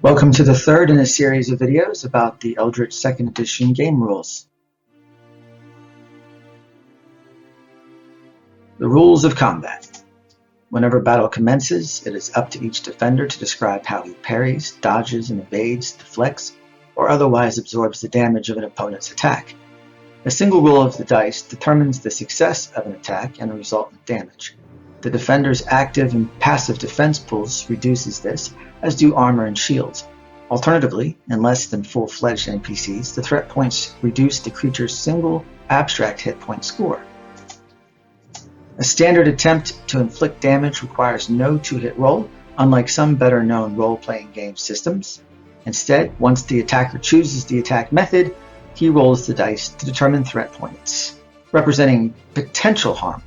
Welcome to the third in a series of videos about the Eldritch 2nd Edition game rules. The rules of combat. Whenever battle commences, it is up to each defender to describe how he parries, dodges, and evades, deflects, or otherwise absorbs the damage of an opponent's attack. A single roll of the dice determines the success of an attack and the resultant damage. The defender's active and passive defense pools reduces this, as do armor and shields. Alternatively, in less than full-fledged NPCs, the threat points reduce the creature's single abstract hit point score. A standard attempt to inflict damage requires no two-hit roll, unlike some better-known role-playing game systems. Instead, once the attacker chooses the attack method, he rolls the dice to determine threat points, representing potential harm.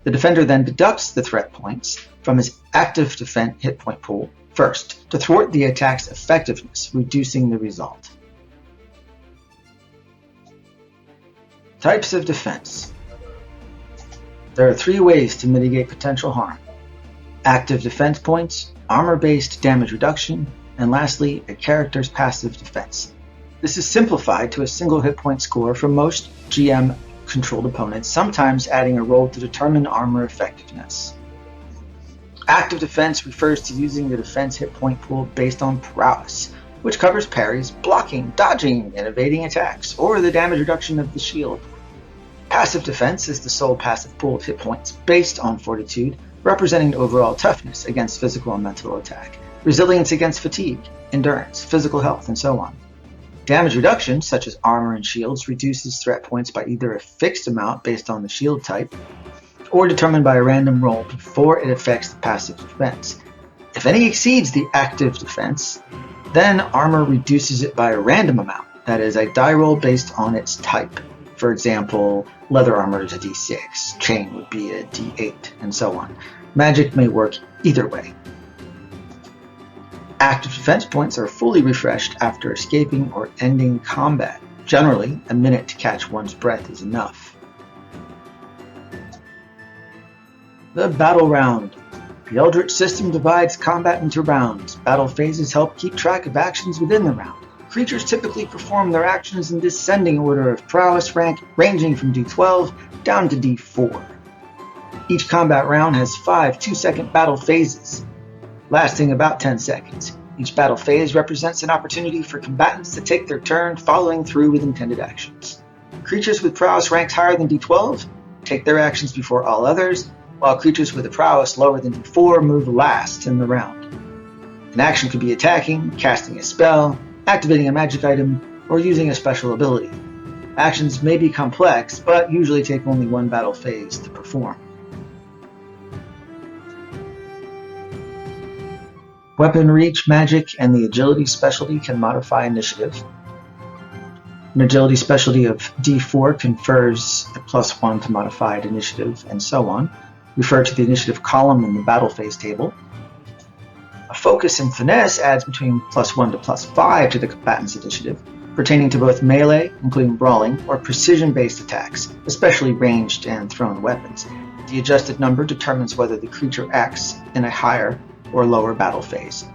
The defender then deducts the threat points from his active defense hit point pool first to thwart the attack's effectiveness, reducing the result. Types of defense. There are three ways to mitigate potential harm: active defense points, armor-based damage reduction, and lastly, a character's passive defense. This is simplified to a single hit point score for most GM-controlled opponents, sometimes adding a roll to determine armor effectiveness. Active defense refers to using the defense hit point pool based on prowess, which covers parries, blocking, dodging, and evading attacks, or the damage reduction of the shield. Passive defense is the sole passive pool of hit points based on fortitude, representing overall toughness against physical and mental attack, resilience against fatigue, endurance, physical health, and so on. Damage reduction, such as armor and shields, reduces threat points by either a fixed amount based on the shield type, or determined by a random roll before it affects the passive defense. If any exceeds the active defense, then armor reduces it by a random amount, that is, a die roll based on its type. For example, leather armor is a d6, chain would be a d8, and so on. Magic may work either way. Active defense points are fully refreshed after escaping or ending combat. Generally, a minute to catch one's breath is enough. The battle round. The Eldritch system divides combat into rounds. Battle phases help keep track of actions within the round. Creatures typically perform their actions in descending order of prowess rank, ranging from D12 down to D4. Each combat round has 5 2-second battle phases, lasting about 10 seconds. Each battle phase represents an opportunity for combatants to take their turn following through with intended actions. Creatures with prowess ranks higher than D12 take their actions before all others, while creatures with a prowess lower than D4 move last in the round. An action could be attacking, casting a spell, activating a magic item, or using a special ability. Actions may be complex, but usually take only one battle phase to perform. Weapon reach, magic, and the agility specialty can modify initiative. An agility specialty of D4 confers a +1 to modified initiative, and so on. Refer to the initiative column in the battle phase table. A focus and finesse adds between +1 to +5 to the combatant's initiative, pertaining to both melee, including brawling, or precision-based attacks, especially ranged and thrown weapons. The adjusted number determines whether the creature acts in a higher or lower battle phase.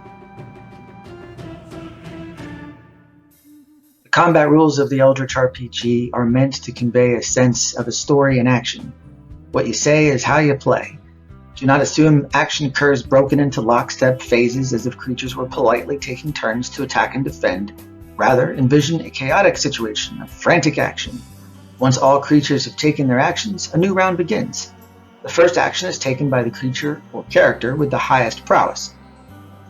The combat rules of the Eldritch RPG are meant to convey a sense of a story and action. What you say is how you play. Do not assume action occurs broken into lockstep phases as if creatures were politely taking turns to attack and defend. Rather, envision a chaotic situation of frantic action. Once all creatures have taken their actions, a new round begins. The first action is taken by the creature or character with the highest prowess.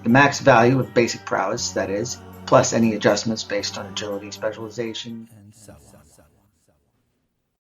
The max value of basic prowess, that is, plus any adjustments based on agility, specialization, and so on.